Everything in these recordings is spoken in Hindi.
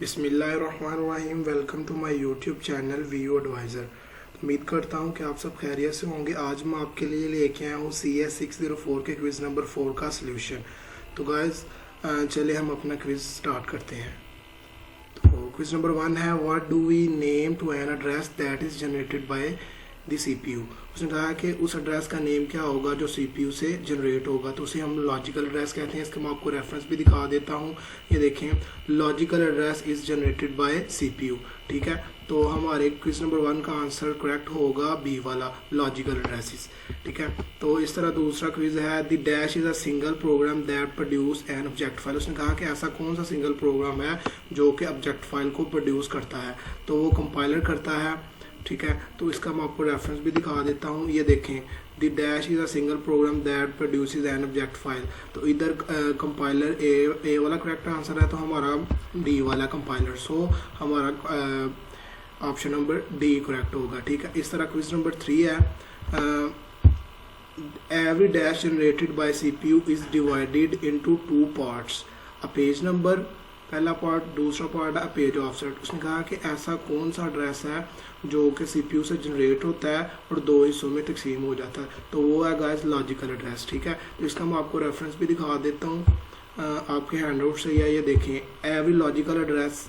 बिस्मिल्लाहिर्रहमानिर्रहीम। Welcome to my YouTube channel VU advisor. उम्मीद करता हूँ कि आप सब खैरियत से होंगे। आज मैं आपके लिए लेके आया हूँ CS 604 के क्विज़ नंबर 4 का सलूशन। तो गाइस चले हम अपना क्विज़ स्टार्ट करते हैं। तो क्विज़ नंबर 1 है, what do we name to an address that is generated by the CPU। उसने कहा कि उस एड्रेस का नेम क्या होगा जो CPU से जनरेट होगा, तो उसे हम लॉजिकल एड्रेस कहते हैं। इसका मैं आपको रेफरेंस भी दिखा देता हूँ। ये देखें, logical address is generated by CPU। ठीक है, तो हमारे क्विज नंबर 1 का आंसर करेक्ट होगा बी वाला, लॉजिकल एड्रेसेस। ठीक है, तो इस तरह दूसरा क्विज है, the dash is a single program that produce an object file. उसने कहा कि ऐसा कौन सा सिंगल प्रोग्राम है जो कि ऑब्जेक्ट फाइल को प्रोड्यूस करता है, तो वो कंपाइलर करता है। ठीक है, तो इसका मैं आपको रेफरेंस भी दिखा देता हूँ। ये देखें, the dash is a single program that produces an object file. तो इधर कंपाइलर ए वाला करेक्ट आंसर है, तो हमारा डी वाला कंपाइलर। सो हमारा ऑप्शन नंबर डी करेक्ट होगा। ठीक है, इस तरह क्विज नंबर 3 है, every dash generated by CPU is divided into 2 parts, a page number पहला पार्ट, दूसरा पार्ट है पेज ऑफसेट। उसने कहा कि ऐसा कौन सा एड्रेस है जो कि CPU से जनरेट होता है और 2 हिस्सों में तकसीम हो जाता है, तो वो है गाइस लॉजिकल एड्रेस। ठीक है, तो इसका मैं आपको रेफरेंस भी दिखा देता हूँ आपके हैंडआउट से। ये देखें, every logical address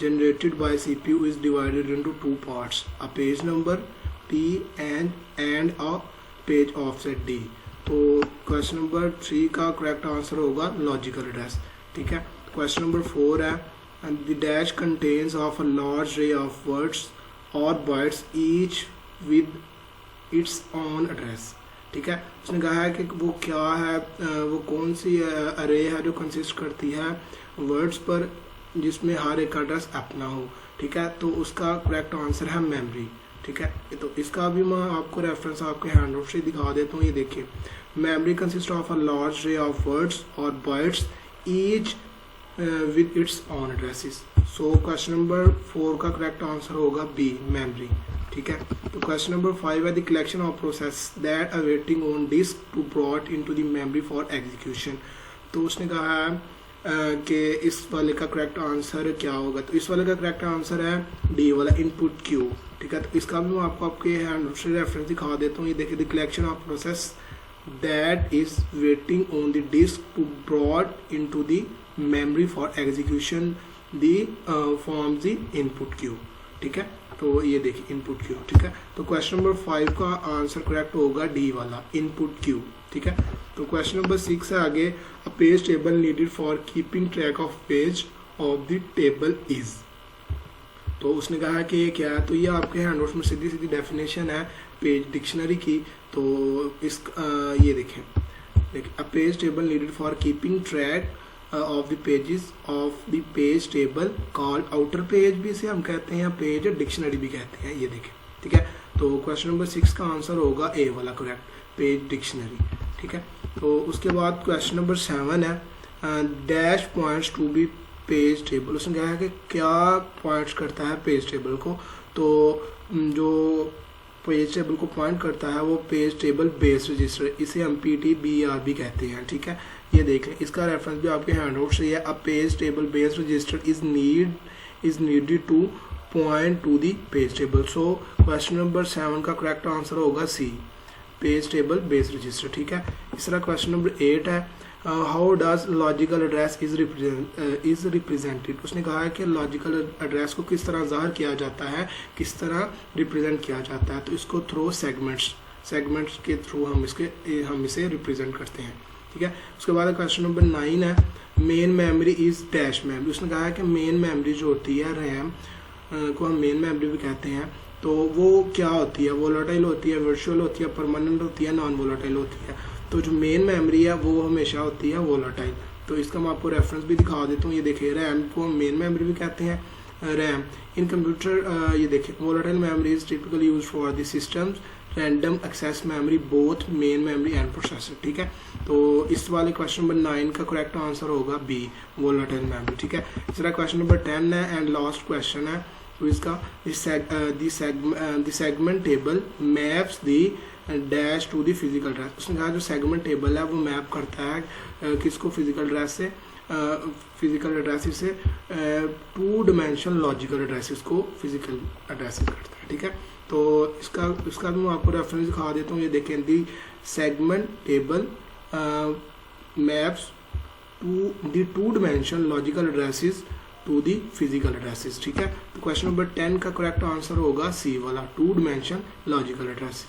generated by CPU is divided into 2 parts, a page number P and a page offset D। तो क्वेश्चन नंबर 3 का करेक्ट आंसर होगा लॉजिकल एड्रेस। ठीक है, क्वेश्चन नंबर 4 है, the dash contains of a large array of words और bytes each with its own address. ठीक है, उसने कहा है कि वो क्या है, वो कौन सी अरे है जो कंसिस्ट करती है वर्ड्स पर जिसमें हर एक एड्रेस अपना हो। ठीक है, तो उसका करेक्ट आंसर है मेमोरी। ठीक है, तो इसका भी मैं आपको रेफरेंस आपके हैंडआउट से दिखा देता हूँ। ये देखिए, memory consist of a large array of words और bytes each with its own addresses। so question number 4 का करेक्ट आंसर होगा बी, मेमोरी। ठीक है, तो क्वेश्चन नंबर 5 है, the collection of process that are waiting on disk to brought into the memory for execution. तो उसने कहा है कि इस वाले का करेक्ट आंसर क्या होगा, तो इस वाले का करेक्ट आंसर है डी वाला, इनपुट क्यू। ठीक है, तो इसका भी मैं आपको आपके हैंड से रेफरेंस दिखा देता हूँ। ये देखिए, the collection of process that is waiting on the disk to brought into the memory for execution the forms the input queue। ठीक है, तो ये देखिए इनपुट क्यू। ठीक है, तो क्वेश्चन नंबर 5 का आंसर करेक्ट होगा डी वाला, इनपुट क्यू। ठीक है, तो क्वेश्चन नंबर 6 है आगे, a page table needed for keeping track of page of the table is. तो उसने कहा कि ये क्या है, तो ये आपके हैंडआउट में सीधी सीधी डेफिनेशन है पेज डिक्शनरी की। तो इस ये देखें, a page table needed for keeping track of the pages of the page table called outer page भी इसे हम कहते हैं, पेज डिक्शनरी भी कहते हैं। ये देखें, ठीक है, तो क्वेश्चन नंबर 6 का आंसर होगा ए वाला करेक्ट, पेज डिक्शनरी। ठीक है, तो उसके बाद क्वेश्चन नंबर 7 है, dash points to be page table. उसने कहा है कि क्या पॉइंट्स करता है पेज टेबल को, तो जो पेज टेबल को पॉइंट करता है वो पेज टेबल बेस रजिस्टर, इसे हम PTBR भी कहते हैं। ठीक है, ये देख लें, इसका रेफरेंस भी आपके हैंडआउट से है, a page table base register is needed two point two the page table. So question number 7 का करेक्ट आंसर होगा सी, पेज टेबल बेस रजिस्टर। ठीक है, इस तरह क्वेश्चन नंबर 8 है, how does logical address is represented. उसने कहा है कि लॉजिकल एड्रेस को किस तरह ज़ाहिर किया जाता है, किस तरह रिप्रेजेंट किया जाता है, तो इसको थ्रू सेगमेंट्स के थ्रू हम इसे रिप्रेजेंट करते हैं। ठीक है, उसके बाद क्वेश्चन नंबर 9 है, main memory is dash memory. उसने कहा है कि मेन मेमोरी जो होती है, रैम को हम मेन मेमोरी भी कहते हैं, तो वो क्या होती है, वोलेटाइल होती है, वर्चुअल होती है, परमानेंट होती है, नॉन वोलेटाइल होती है। तो जो मेन मेमोरी है वो हमेशा होती है वोलेटाइल। तो इसका मैं आपको रेफरेंस भी दिखा देता हूँ। ये देखिए, रैम को हम मेन मेमोरी भी कहते हैं, रैम इन कंप्यूटर। ये देखिए, volatile memory is typically use for the systems random access memory both main memory and processor. ठीक है, तो इस वाले क्वेश्चन नंबर 9 का करेक्ट आंसर होगा बी, वोलेटाइल मेमोरी। ठीक है, इस तरह क्वेश्चन नंबर 10 है एंड लास्ट क्वेश्चन है, तो इसका the segment table maps the dash to the physical address. उसने कहा जो सेगमेंट टेबल है वो मैप करता है किसको, फिजिकल ड्रेस से, फिजिकल एड्रेसेस से टू डिमेंशनल लॉजिकल एड्रेसेस को फिजिकल एड्रेसेस करता है। ठीक है, तो इसका मैं आपको रेफरेंस दिखा देता हूँ। ये देखें, the segment table maps the two dimensional logical addresses to the physical addresses. ठीक है, तो क्वेश्चन नंबर 10 का करेक्ट आंसर होगा सी वाला, टू डिमेंशन लॉजिकल एड्रेसेस।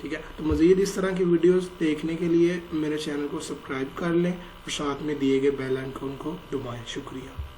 ठीक है, तो मज़ीद इस तरह की वीडियोस देखने के लिए मेरे चैनल को सब्सक्राइब कर लें और साथ में दिए गए बेल आइकन को दबाएं। शुक्रिया।